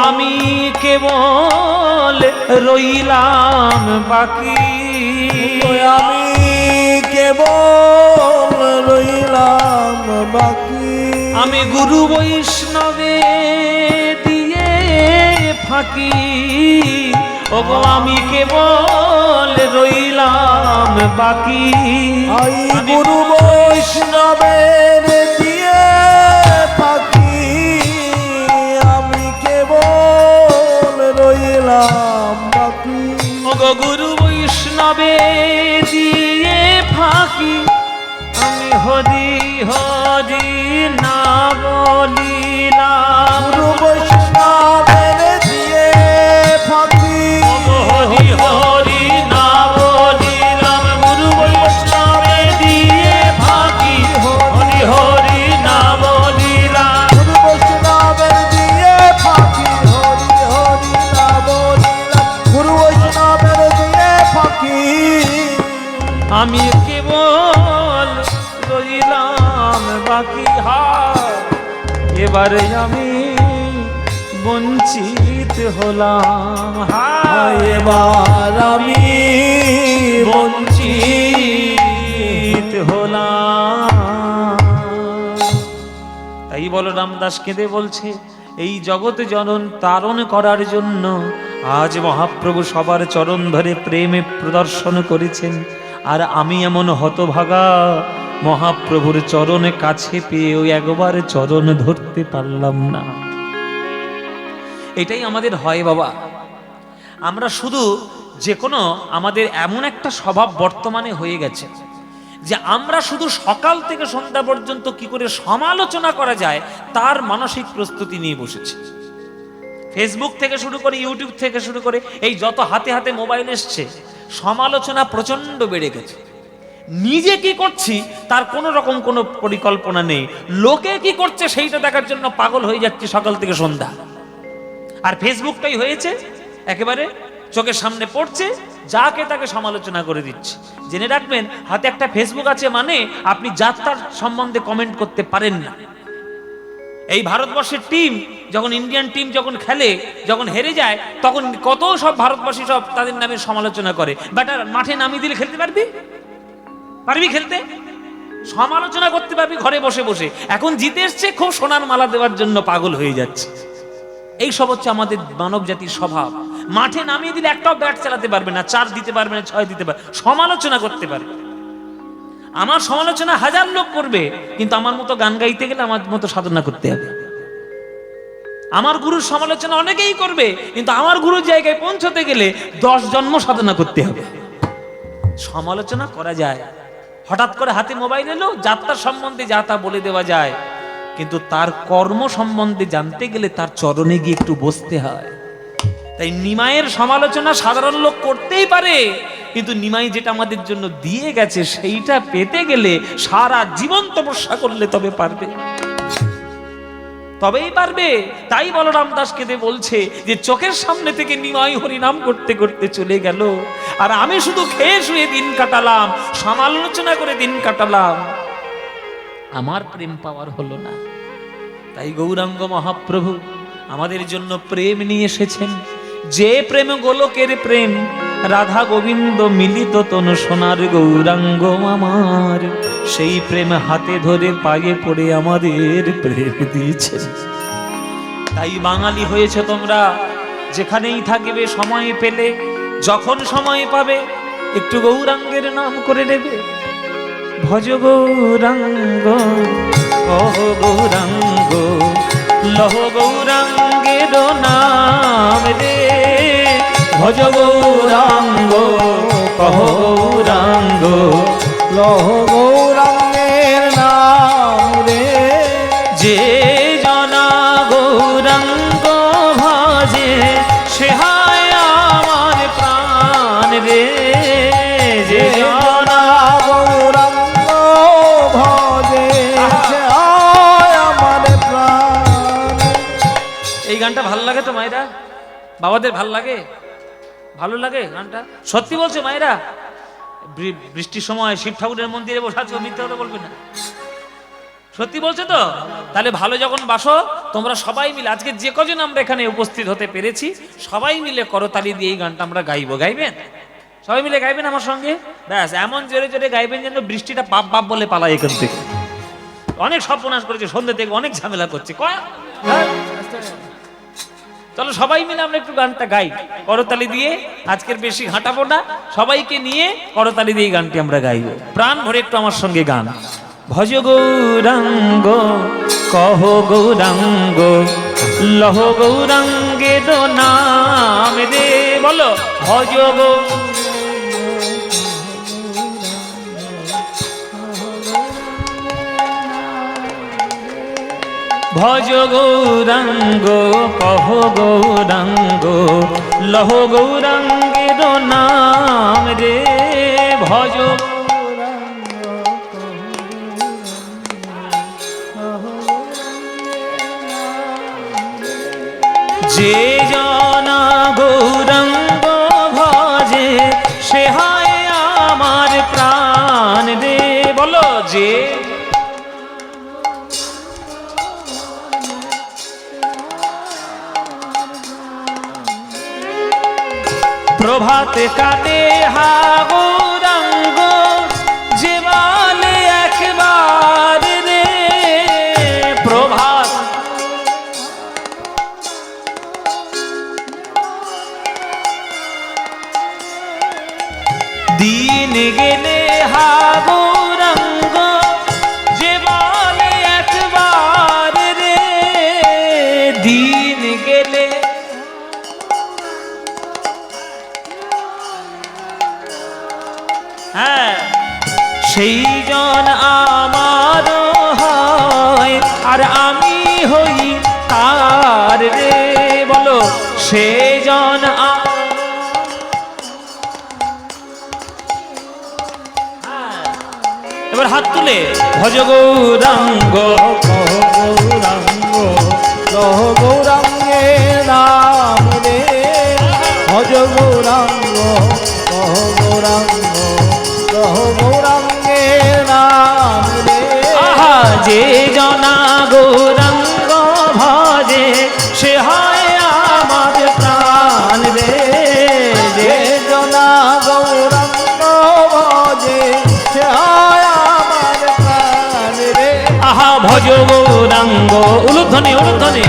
আমি কেবল রইলাম বাকি, আমি কেবল রইলাম বাকি। আমি গুরু বৈষ্ণবে দিয়ে ফাঁকি, ওগো আমি কেবল রইলাম বাকি। গুরু বৈষ্ণবের দিয়ে ফাঁকি, আমি কেবল রইলাম বাকি। ওগো গুরু বৈষ্ণবে দিয়ে ফাঁকি, আমি হরি হরি না বলিলাম। গুরু বৈষ্ণবের দিয়ে ফাঁকি, হরি হরি না বলিলাম। গুরু বৈষ্ণবে দিয়ে ফাঁকি, হরি হরি না বলিলাম। গুরু বৈষ্ণবের দিয়ে ফাঁকি, হরি হরি না বলিলাম। গুরু বৈষ্ণবের দিয়ে ফাঁকি, আমি কেবল রইলাম বাকি। হায় এবারে আমি বঞ্চিত হলাম, হায় এবার আমি বঞ্চিত হলাম। তাই বলরাম দাস কেঁদে বলছে, এই জগৎ জনন তারণ করার জন্য আজ মহাপ্রভু সবার চরণ ধরে প্রেমে প্রদর্শন করেছেন। আর আমি এমন হতভাগা, মহাপ্রভুর চরণে কাছে পেয়ে ওই একবার চরণ ধরতে পারলাম না। এটাই আমাদের হয় বাবা। আমরা শুধু যে কোনো আমাদের এমন একটা স্বভাব বর্তমানে হয়ে গেছে যে আমরা শুধু সকাল থেকে সন্ধ্যা পর্যন্ত কি করে সমালোচনা করা যায় তার মানসিক প্রস্তুতি নিয়ে বসেছি। ফেসবুক থেকে শুরু করে, ইউটিউব থেকে শুরু করে, এই যত হাতে হাতে মোবাইল এসছে, সমালোচনা প্রচন্ড বেড়ে গেছে। নিজে কি করছি তার কোনো রকম কোনো পরিকল্পনা নেই, লোকে কি করছে সেইটা দেখার জন্য পাগল হয়ে যাচ্ছে সকাল থেকে সন্ধ্যা। আর ফেসবুকটাই হয়েছে একেবারে চোখের সামনে পড়ছে, যাকে তাকে সমালোচনা করে দিচ্ছে। জেনে রাখবেন, হাতে একটা ফেসবুক আছে মানে আপনি যাত্রার সম্বন্ধে কমেন্ট করতে পারেন না। এই ভারতবর্ষের টিম যখন ইন্ডিয়ান টিম যখন খেলে, যখন হেরে যায়, তখন কত সব ভারতবাসী সব তাদের নামে সমালোচনা করে। ব্যাটার মাঠে নামিয়ে দিলে খেলতে পারবি? পারবি খেলতে? সমালোচনা করতে পারবি ঘরে বসে বসে। এখন জিতে এসছে, খুব সোনার মালা দেওয়ার জন্য পাগল হয়ে যাচ্ছে। এই সব হচ্ছে আমাদের মানব জাতির স্বভাব। মাঠে নামিয়ে দিলে একটাও ব্যাট চালাতে পারবে না, 4 দিতে পারবে না, 6 দিতে পারবে, সমালোচনা করতে পারবে। আমার সমালোচনা 1000 লোক করবে, কিন্তু আমার মতো গান গাইতে গেলে আমার মতো সাধনা করতে হবে। আমার গুরুর সমালোচনা অনেকেই করবে, কিন্তু আমার গুরুর জায়গায় পৌঁছতে গেলে 10 জন্ম সাধনা করতে হবে। সমালোচনা করা যায়, হঠাৎ করে হাতে মোবাইল এলো, যাত্রার সম্বন্ধে যা তা বলে দেওয়া যায়, কিন্তু তার কর্ম সম্বন্ধে জানতে গেলে তার চরণে গিয়ে একটু বসতে হয়। তাই নিমাইয়ের সমালোচনা সাধারণ লোক করতেই পারে, কিন্তু নিমাই যেটা আমাদের জন্য দিয়ে গেছে সেইটা পেতে গেলে সারা জীবন তপস্যা করলে তবে পারবে, তবেই পারবে। তাই বলরাম দাস কেঁদে বলছে যে চোখের সামনে থেকে নিমাই হরিনাম করতে করতে চলে গেল, আর আমি শুধু খেয়ে শুয়ে দিন কাটালাম, সমালোচনা করে দিন কাটালাম, আমার প্রেম পাওয়ার হলো না। তাই গৌরাঙ্গ মহাপ্রভু আমাদের জন্য প্রেম নিয়ে এসেছেন। যে প্রেম গোলকের প্রেম, রাধা গোবিন্দ মিলিত তনু সোনার গৌরাঙ্গ আমার, সেই প্রেম হাতে ধরে পায়ে পড়ে আমাদের প্রেম দিয়েছেন। তাই বাঙালি হয়েছে তোমরা, যেখানেই থাকবে সময় পেলে, যখন সময় পাবে একটু গৌরাঙ্গের নাম করে নেবে। ভজ গৌরাঙ্গ কহ গৌরাঙ্গ, লহ গৌরাঙ্গের নাম রে। ভজ গৌরাঙ্গ কহ গৌরাঙ্গ, লহ গৌরাঙ্গের নাম রে। যে জনা গৌরাঙ্গ ভজে সে হয় আমার প্রাণ রে। যে জনা গৌরাঙ্গ ভজে সে হয় আমার প্রাণ। এই গানটা ভালো লাগে তো মায়েরা? বাবাদের ভাল লাগে? ভালো লাগে গানটা? সত্যি বলছো মায়েরা? বৃষ্টির সময় শিব ঠাকুরের মন্দিরে বসে আছো, মিথ্যা কথা বলবে না, সত্যি বলছো তো? তাহলে ভালো যখন বাসো তোমরা সবাই মিলে, আজকে যে কজন আমরা এখানে উপস্থিত হতে পেরেছি, সবাই মিলে করতালি দিয়ে এই গানটা আমরা গাইবো। গাইবেন? সবাই মিলে গাইবেন আমার সঙ্গে? ব্যাস, এমন জোরে জোরে গাইবেন যেন বৃষ্টিটা বাপ বাপ বলে পালায় এখান থেকে। অনেক সর্বনাশ করেছে, সন্ধ্যে থেকে অনেক ঝামেলা করছে। চলো সবাই মিলে আমরা একটু গানটা গাই করতালি দিয়ে। আজকের বেশি হাঁটাবো না, সবাইকে নিয়ে করতালি দিয়ে গানটি আমরা গাইব। প্রাণ ভরে একটু আমার সঙ্গে গান। ভজ গৌরাঙ্গ কহ গৌরাঙ্গ, লহ গৌরাঙ্গের নাম রে। বলো ভজ ভজ গৌরাঙ্গ কহ গৌরাঙ্গ, লহ গৌরাঙ্গের নাম রে। ভজ যে জনা গৌরাঙ্গ ভজে সে হয় আমার প্রাণ রে। বলো যে প্রভাত কাটে হা গৌরাঙ্গ, যে বলে একবার রে। প্রভাত দিন গেলে হা গৌরাঙ্গ, যে বলে একবার রে। দিন গেলে সেই জন আমার হয়, আর আমি হই তার রে। বলো সেই জন এবার হাত তুলে ভজ গৌরাঙ্গ গৌরাঙ্গ লহ গৌরাঙ্গের নাম রে। ভজ গৌরাঙ্গ কহ গৌরাঙ্গ, লহ গৌরাঙ্গের নাম রে। আহা যে জনা গৌরাঙ্গ ভজ গৌরাঙ্গ উলুধ্বনি উলুধ্বনি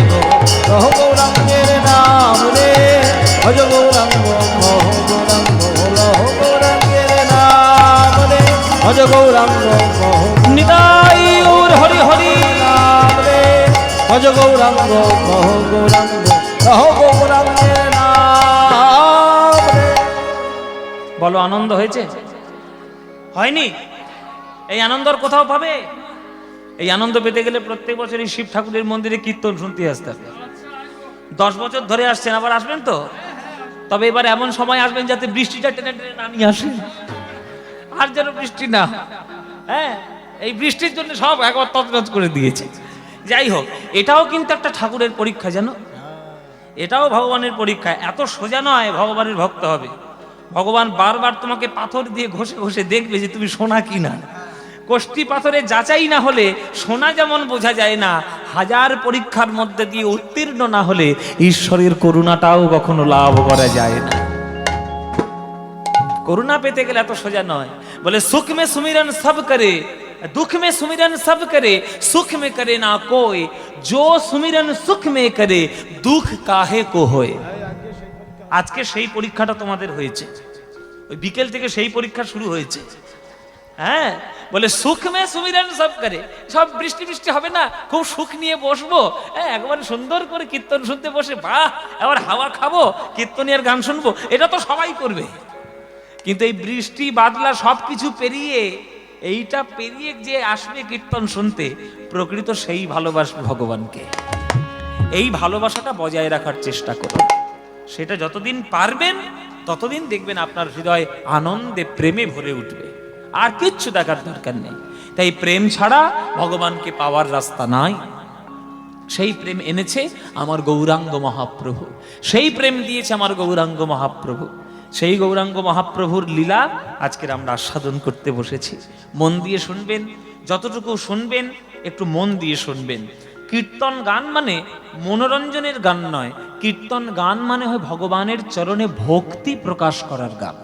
কহ গৌরাঙ্গের নাম রে ভজ গৌরাঙ্গ কহ গৌরাঙ্গ লহ গৌরাঙ্গের নাম রে ভজ গৌরাঙ্গ কহ নিতাই গৌর হরি হরি নাম রে ভজ গৌরাঙ্গ কহ গৌরাঙ্গ লহ গৌরাঙ্গের নাম রে। বলো আনন্দ হয়েছে? হয়নি? এই আনন্দর কোথাও পাবে? এই আনন্দ পেতে গেলে প্রত্যেক বছর এই শিব ঠাকুরের মন্দিরে কীর্তন শুনতে আসতে হবে। 10 বছর ধরে আসছেন, আবার আসবেন তো? তবে এবার এমন সময় আসবেন যাতে বৃষ্টিটা টেনে টেনে না নিয়ে আসে, আর যেন বৃষ্টি না। হ্যাঁ, এই বৃষ্টির জন্য সব একবার তছনছ করে দিয়েছে। যাই হোক, এটাও কিন্তু একটা ঠাকুরের পরীক্ষা, জানো? এটাও ভগবানের পরীক্ষা। এত সোজা নয় ভগবানের ভক্ত হবে। ভগবান বারবার তোমাকে পাথর দিয়ে ঘষে ঘষে দেখবে যে তুমি সোনা কি না। কষ্টি পাথরে যাচাই না হলে সোনা যেমন বোঝা যায় না, হাজার পরীক্ষার মধ্যে দিয়ে উত্তীর্ণ না হলে ঈশ্বরের করুণাটাও কখনো লাভ করা যায় না। করুণা পেতে গেলে এত সোজা নয়। বলে সুখ মে সুমিরন সব করে, दुख में सुमिरन सब करे, सुख में करे ना कोई, जो सुमिरन सुख में करे, दुख काहे को होए। আজকে সেই পরীক্ষাটা তোমাদের হয়েছে, ওই বিকেল থেকে সেই পরীক্ষা শুরু হয়েছে। হ্যাঁ, বলে সুখ মে সুমিরন সব করে, সব বৃষ্টি বৃষ্টি হবে না, খুব সুখ নিয়ে বসবো, হ্যাঁ একবার সুন্দর করে কীর্তন শুনতে বসে, বাহ এবার হাওয়া খাবো, কীর্তনিয়ার গান শুনবো, এটা তো সবাই করবে। কিন্তু এই বৃষ্টি বাদলা সবকিছু পেরিয়ে, এইটা পেরিয়ে যে আসবে কীর্তন শুনতে, প্রকৃত সেই ভালোবাসবে ভগবানকে। এই ভালোবাসাটা বজায় রাখার চেষ্টা করুন। সেটা যতদিন পারবেন ততদিন দেখবেন আপনার হৃদয় আনন্দে প্রেমে ভরে উঠবে। আর কিচ্ছু দেখার দরকার নেই। তাই প্রেম ছাড়া ভগবানকে পাওয়ার রাস্তা নাই। সেই প্রেম এনেছে আমার গৌরাঙ্গ মহাপ্রভু, সেই প্রেম দিয়েছে আমার গৌরাঙ্গ মহাপ্রভু। সেই গৌরাঙ্গ মহাপ্রভুর লীলা আজকের আমরা আস্বাদন করতে বসেছি। মন দিয়ে শুনবেন, যতটুকু শুনবেন একটু মন দিয়ে শুনবেন। কীর্তন গান মানে মনোরঞ্জনের গান নয়, কীর্তন গান মানে হয় ভগবানের চরণে ভক্তি প্রকাশ করার গান।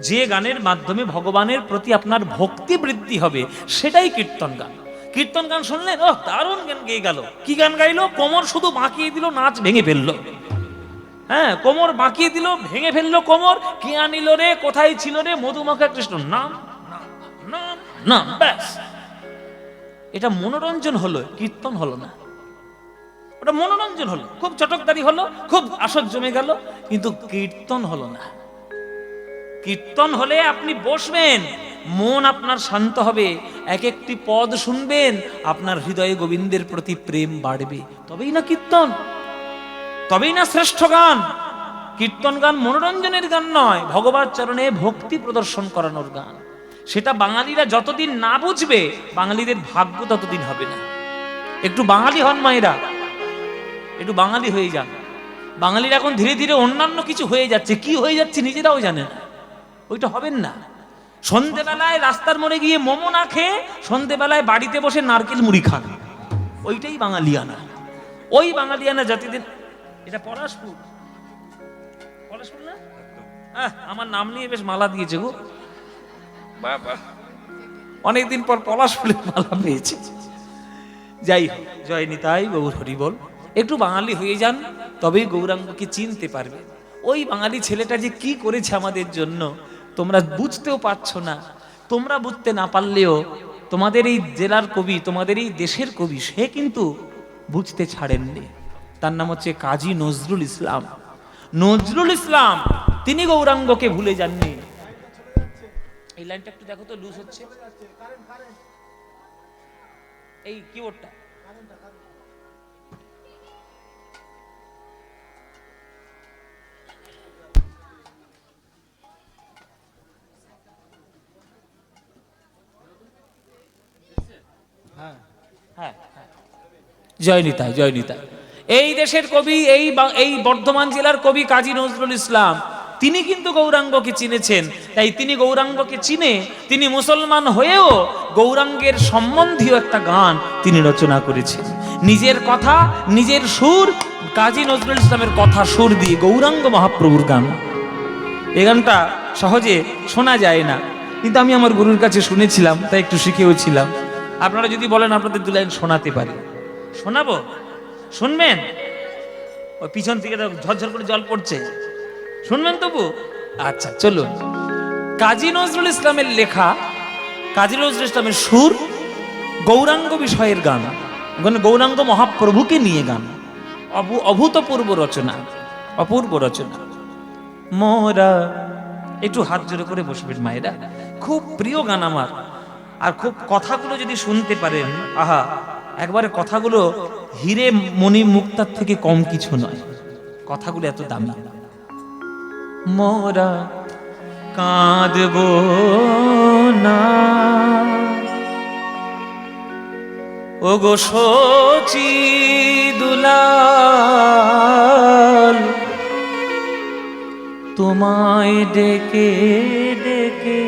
যে গানের মাধ্যমে ভগবানের প্রতি আপনার ভক্তি বৃদ্ধি হবে সেটাই কীর্তন গান। কীর্তন গান শুনলেন, ও দারুণ গান গেয়ে গেল, কি গান গাইলো, কোমর শুধু বাঁকিয়ে দিল, নাচ ভেঙে ফেললো। হ্যাঁ, কোমর বাঁকিয়ে দিল, ভেঙে ফেললো কোমর, কে আনিল রে, কোথায় ছিল রে, মধুমাখা কৃষ্ণ, নাম নাম নাম, ব্যাস। এটা মনোরঞ্জন হলো, কীর্তন হলো না। ওটা মনোরঞ্জন হলো, খুব চটকদারি হলো, খুব আসর জমে গেল, কিন্তু কীর্তন হলো না। কীর্তন হলে আপনি বসবেন, মন আপনার শান্ত হবে, এক একটি পদ শুনবেন, আপনার হৃদয়ে গোবিন্দের প্রতি প্রেম বাড়বে, তবেই না কীর্তন, তবেই না শ্রেষ্ঠ গান। কীর্তন গান মনোরঞ্জনের গান নয়, ভগবান চরণে ভক্তি প্রদর্শন করানোর গান। সেটা বাঙালিরা যতদিন না বুঝবে, বাঙালিদের ভাগ্য ততদিন হবে না। একটু বাঙালি হন মায়েরা, একটু বাঙালি হয়ে যান। বাঙালিরা এখন ধীরে ধীরে অন্যান্য কিছু হয়ে যাচ্ছে, কি হয়ে যাচ্ছে নিজেরাও জানে না। ওইটা হবেন না। সন্ধেবেলায় রাস্তার মোড়ে গিয়ে মোমো না খেয়ে সন্ধেবেলায় বাড়িতে বসে নারকেল মুড়ি খান, ওইটাই বাঙালিয়ানা। ওই বাঙালিয়ানা জাতিদের, এটা পলাশপুর, পলাশপুর না? আমার নাম নিয়ে বেশ মালা দিয়েছে গো, বাবা অনেকদিন পর পলাশপুরের মালা পেয়েছে। যাই হোক, জয় নিতাই গৌর হরি বল। একটু বাঙালি হয়ে যান, তবেই গৌরাঙ্গকে চিনতে পারবে। ওই বাঙালি ছেলেটা যে কি করেছে আমাদের জন্য তোমরা বুঝতেও পারছো না। তোমরা বুঝতে না পারলেও তোমাদের এই জেলার কবি, তোমাদের এই দেশের কবি, সে কিন্তু বুঝতে ছাড়েননি। তার নাম হচ্ছে কাজী নজরুল ইসলাম। নজরুল ইসলাম তিনি গৌরাঙ্গকে ভুলে যাননি। এই লাইনটা একটু দেখো তো, লুজ হচ্ছে এই কিবোর্ডটা। হ্যাঁ, জয় নিতাই, জয় নিতাই। এই দেশের কবি, এই বর্ধমান জেলার কবি কাজী নজরুল ইসলাম, তিনি কিন্তু গৌরাঙ্গকে চিনেছেন। তাই তিনি গৌরাঙ্গকে চিনে তিনি মুসলমান হয়েও গৌরাঙ্গের সম্বন্ধীয় একটা গান তিনি রচনা করেছেন। নিজের কথা, নিজের সুর, কাজী নজরুল ইসলামের কথা সুর দিয়ে গৌরাঙ্গ মহাপ্রভুর গান। এই গানটা সহজে শোনা যায় না, কিন্তু আমি আমার গুরুর কাছে শুনেছিলাম, তাই একটু শিখেও ছিলাম। আপনারা যদি বলেন আপনাদের দু লাইন শোনাতে পারি, শোনাবো? শুনবেন? ওই পিছন থেকে ঝরঝর করে জল পড়ছে, শুনবেন তবু? আচ্ছা চলুন। কাজী নজরুল ইসলামের লেখা, কাজী নজরুল ইসলামের সুর, গৌরাঙ্গ বিষয়ের গান, ওখানে গৌরাঙ্গ মহাপ্রভুকে নিয়ে গান, অভূতপূর্ব রচনা, অপূর্ব রচনা। মোরা, একটু হাত জোড়ে করে বসবেন মায়েরা, খুব প্রিয় গান আমার। আর খুব কথাগুলো যদি শুনতে পারেন, আহা, একবারে কথাগুলো হিরে মণি মুক্তার থেকে কম কিছু নয়, কথাগুলো এত দামি। মোরা কাঁদব না, ওগো শচী দুলাল, তোমায় ডেকে ডেকে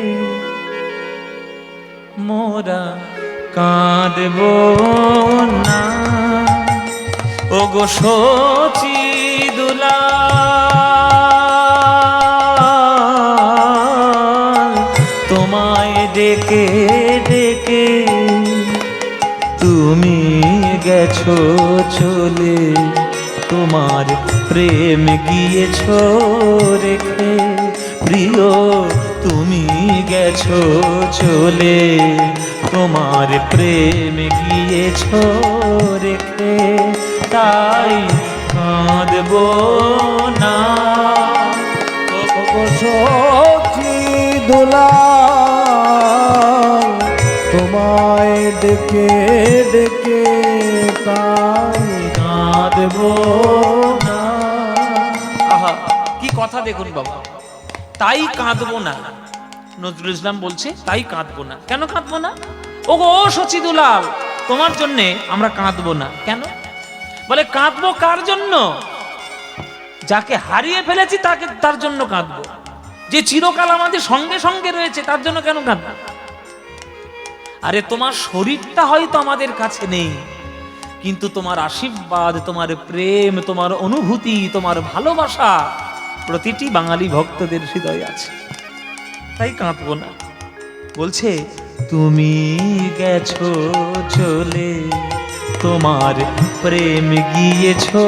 মোরা কাঁদব না, ওগো শচী দুলাল, তোমায় ডেকে ডেকে তুমি গেছো চলে, তোমার প্রেম গিয়েছো রেখে, প্রিয় তুমি গেছো চলে, তোমার প্রেম গিয়েছো রেখে, তাই কাঁদব না। সখী দুলাল, তোমায় ডেকে ডেকে তাই কাঁদব না। আহা, কি কথা দেখুন বাবা, তাই কাঁদবো না। নজরুল ইসলাম বলছে তাই কাঁদবো না। কেন কাঁদবো না? ওগো শচী দুলাল, তোমার জন্যে আমরা কাঁদবো না। কেন? বলে কাঁদবো কার জন্য? যাকে হারিয়ে ফেলেছি তাকে, তার জন্য কাঁদবো। যে চিরকাল আমাদের সঙ্গে সঙ্গে রয়েছে তার জন্য কেন কাঁদবো? আরে তোমার শরীরটা হয়তো আমাদের কাছে নেই, কিন্তু তোমার আশীর্বাদ, তোমার প্রেম, তোমার অনুভূতি, তোমার ভালোবাসা প্রতিটি বাঙালি ভক্তদের হৃদয়ে আছে, তাই কাঁদবো না। বলছে তুমি গেছো চলে, তোমার প্রেম গিয়েছো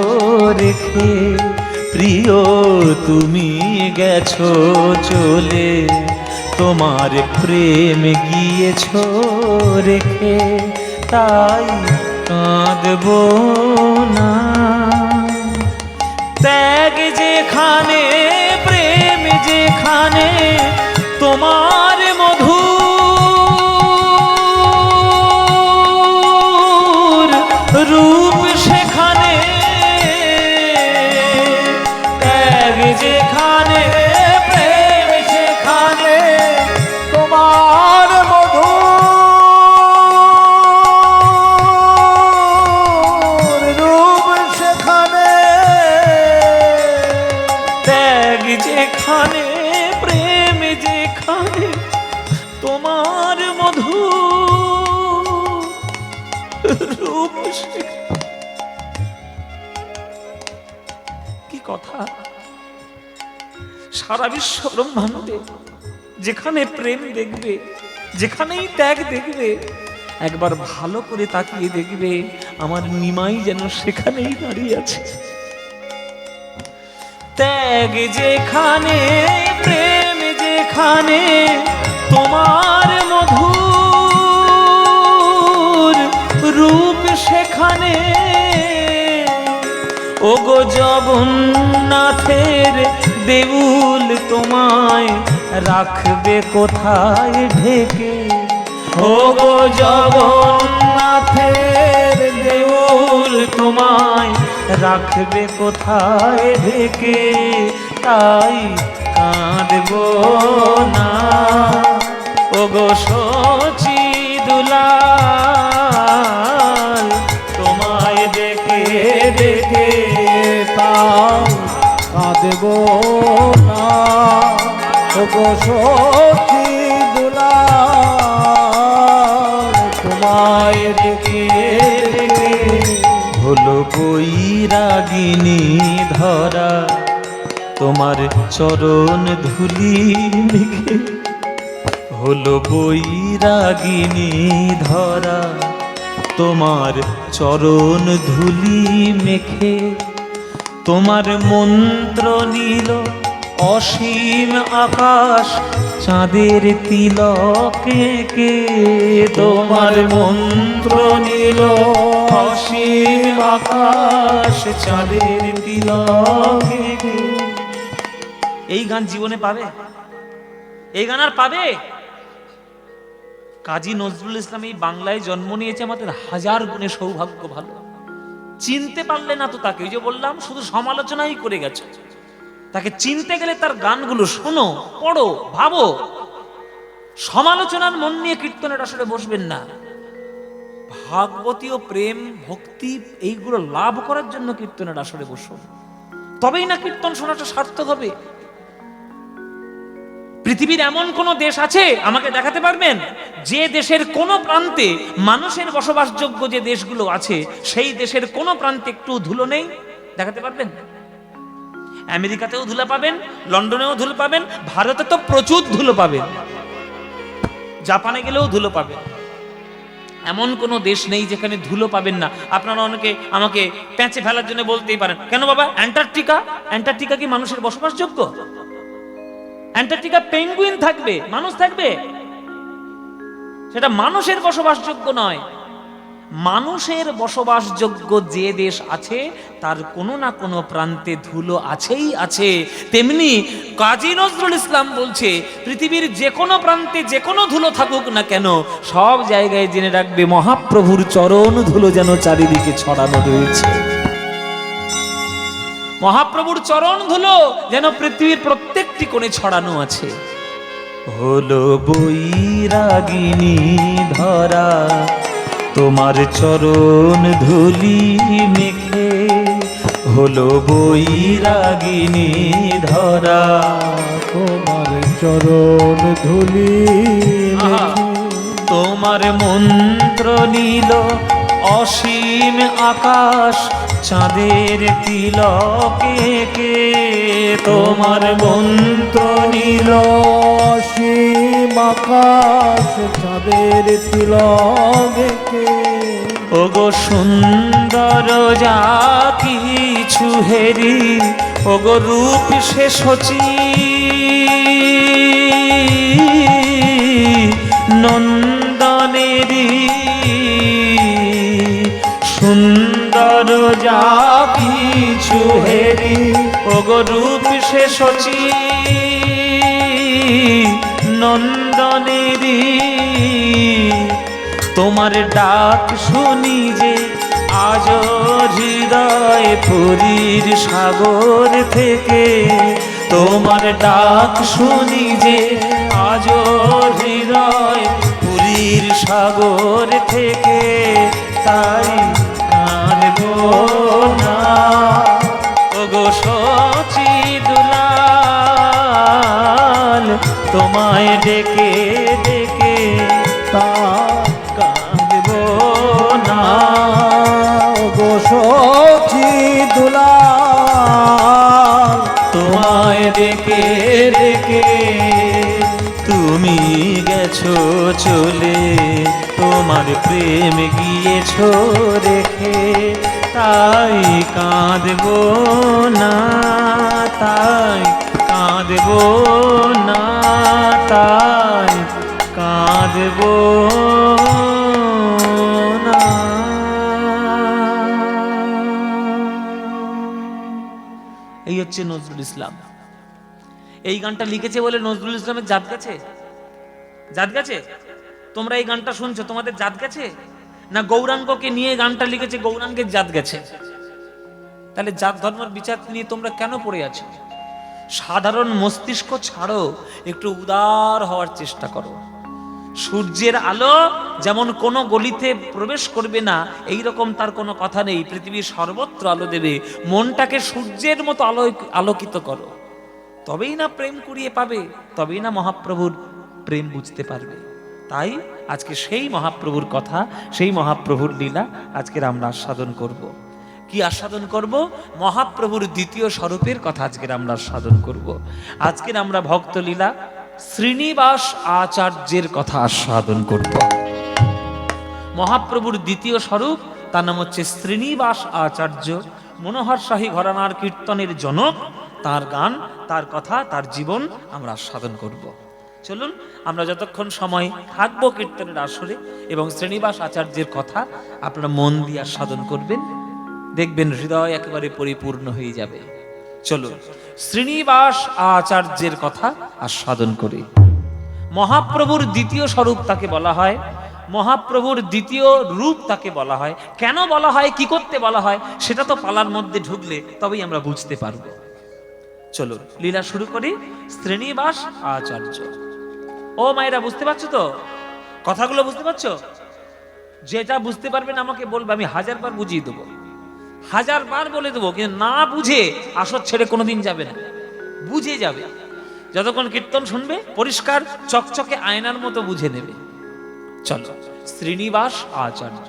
রেখে, প্রিয় তুমি গেছো চলে, তোমার প্রেম গিয়েছো রেখে, তাই কাঁদবো না। ত্যাগ যেখানে, প্রেম যেখানে, তোমার মধুর রূপ সেখানে, ত্যাগ যেখানে, প্রেম সেখানে, তোমার মধুর রূপ সেখানে, ত্যাগ যেখানে, প্রেম যেখানে, তোমার মধুর রূপ সেখানে। কি কথা! সারা বিশ্ব ব্রহ্মাণ্ডে যেখানে প্রেম দেখবে, যেখানেই ত্যাগ দেখবে, একবার ভালো করে তাকিয়ে দেখবে আমার নিমাই যেন সেখানেই দাঁড়িয়ে আছে। ত্যাগ যেখানে, প্রেম যেখানে, তোমার মধুর রূপ সেখানে, ওগো জগন্নাথের দেউল, তোমায় রাখবে কোথায় ঢেকে, ওগো জগন্নাথের দেউল, তোমায় রাখবে কোথায় ঢেকে, তাই কাঁদবো না। ওগো শচী দুলাল, তোমায় ডেকে ডেকে তাই কাঁদব না। ওগো সখী দুলাল, তোমায় ডেকে ডেকে হলো বৈরাগিনী ধরা, তোমার চরণ ধুলি লিখে, হলো বৈরাগিনী ধরা তোমার চরণ ধুলি মেখে, তোমার মন্ত্র নীল অসীম আকাশ চাঁদের তিলকে কে, তোমার মন্ত্র নীল অসীম আকাশ চাঁদের তিলকে কে। এই গান জীবনে পাবে? এই গান আর পাবে? কাজী নজরুল ইসলাম এই বাংলায় জন্ম নিয়েছে, আমাদের হাজার গুণে সৌভাগ্য ভালো। চিনতে পারলে না তো তাকে, ওই যে বললাম শুধু সমালোচনাই করে গেছে। তাকে চিনতে গেলে তার গানগুলো শোনো, পড়ো, ভাবো। সমালোচনার মন নিয়ে কীর্তনের আসলে বসবেন না। ভাগবতীয় প্রেম ভক্তি এইগুলো লাভ করার জন্য কীর্তনের আসলে বসুন, তবেই না কীর্তন শোনাটা সার্থক হবে। পৃথিবীর এমন কোন দেশ আছে আমাকে দেখাতে পারবেন যে দেশের কোন প্রান্তে মানুষের বসবাসযোগ্য যে দেশগুলো আছে সেই দেশের কোন প্রান্তে একটু ধুলো নেই? দেখাতে পারবেন? আমেরিকাতেও ধুলো পাবেন, লন্ডনেও ধুলো পাবেন, ভারতে তো প্রচুর ধুলো পাবেন, জাপানে গেলেও ধুলো পাবেন। এমন কোন দেশ নেই যেখানে ধুলো পাবেন না। আপনারা অনেকে আমাকে প্যাঁচে ফেলার জন্য বলতেই পারেন, কেন বাবা অ্যান্টার্কটিকা? অ্যান্টার্কটিকা কি মানুষের বসবাসযোগ্য? অ্যান্টার্কটিকা পেঙ্গুইন থাকবে, মানুষ থাকবে? সেটা মানুষের বসবাসযোগ্য নয়। মানুষের বসবাসযোগ্য যে দেশ আছে তার কোনো না কোনো প্রান্তে ধুলো আছেই আছে। তেমনি কাজী নজরুল ইসলাম বলছে পৃথিবীর যে কোনো প্রান্তে যে কোনো ধুলো থাকুক না কেন, সব জায়গায় জেনে রাখবে মহাপ্রভুর চরণ ধুলো যেন চারিদিকে ছড়ানো রয়েছে। মহাপ্রভুর চরণ ধুলো যেন পৃথিবীর প্রত্যেকটি কোণে ছড়ানো আছে। হলো বৈরাগিনী ধরা তোমার চরণ ধুলি মেখে, হলো বৈরাগিনী ধরা তোমার চরণ ধুলি মেখে, তোমার মন্ত্র নীল অসীম আকাশ চাঁদের তিলকে কে, তোমার মন্ত্র নীল অসীম আকাশ চাঁদের তিলকে কে। ওগো সুন্দর যা কিছু হেরি, ওগো রূপ সে শচী নন্দনেরি, সুন্দর যা কিছু হেরি, ওগো রূপ সে শচী নন্দনেরি। তোমার ডাক শুনি যে আজ হৃদয় পুরীর সাগর থেকে, তোমার ডাক শুনি যে আজ হৃদয় পুরীর সাগর থেকে, তাই কাঁদব না ওগো শচী দুলাল, তোমায় ডেকে ডেকে তা কাঁদব না গো শচী দুলাল, তোমায় ডেকে ডেকে। তুমি গেছো চলে, তোমার প্রেম গিয়েছো রেখে, তাই কাঁদব না, তাই কাঁদব না, তাই কাঁদব না। এই হচ্ছে নজরুল ইসলাম। এই গানটা লিখেছে বলে নজরুল ইসলামের জাত গেছে? জাত গেছে? তোমরা এই গানটা শুনছো, তোমাদের জাত গেছে? না গৌরাঙ্গকে নিয়ে গানটা লিখেছে, গৌরাঙ্গের জাত গেছে? তাহলে জাত ধর্মের বিচার নিয়ে তোমরা কেন পড়ে আছো? সাধারণ মস্তিষ্ক ছাড়ো, একটু উদার হওয়ার চেষ্টা করো। সূর্যের আলো যেমন কোনো গলিতে প্রবেশ করবে না, এই রকম তার কোনো কথা নেই, পৃথিবীর সর্বত্র আলো দেবে। মনটাকে সূর্যের মতো আলোকিত করো, তবেই না প্রেম কুড়িয়ে পাবে, তবেই না মহাপ্রভুর প্রেম বুঝতে পারবে। তাই আজকে সেই মহাপ্রভুর কথা, সেই মহাপ্রভুর লীলা আজকের আমরা আস্বাদন করব। কি আস্বাদন করব? মহাপ্রভুর দ্বিতীয় স্বরূপের কথা আজকের আমরা আস্বাদন করব। আজকের আমরা ভক্ত লীলা শ্রীনিবাস আচার্যের কথা আস্বাদন করব। মহাপ্রভুর দ্বিতীয় স্বরূপ, তার নাম হচ্ছে শ্রীনিবাস আচার্য। মনোহর শাহী ঘরানার কীর্তনের জনক, তার গান, তার কথা, তার জীবন আমরা আস্বাদন করব। চলুন আমরা যতক্ষণ সময় থাকবো কীর্তনের আসরে এবং শ্রীনিবাস আচার্যের কথা আপনারা মন দিয়ে আস্বাদন করবেন, দেখবেন হৃদয় একেবারে পরিপূর্ণ হয়ে যাবে। চলুন শ্রীনিবাস আচার্যের কথা আস্বাদন করি। মহাপ্রভুর দ্বিতীয় স্বরূপ তাকে বলা হয়, মহাপ্রভুর দ্বিতীয় রূপ তাকে বলা হয়। কেন বলা হয়, কি করতে বলা হয়, সেটা তো পালার মধ্যে ঢুকলে তবেই আমরা বুঝতে পারব। চলুন লীলা শুরু করি। শ্রীনিবাস আচার্য। ও মায়েরা বুঝতে পারছো তো? কথাগুলো বুঝতে পারছো? যেটা বুঝতে পারবেন আমাকে বলবে, আমি 1000 বার বুঝিয়ে দেবো, 1000 বার বলে দেবো, কিন্তু না বুঝে আসর ছেড়ে কোনোদিন যাবে না, বুঝে যাবে। যতক্ষণ কীর্তন শুনবে পরিষ্কার চকচকে আয়নার মতো বুঝে নেবে। চলো শ্রীনিবাস আচার্য।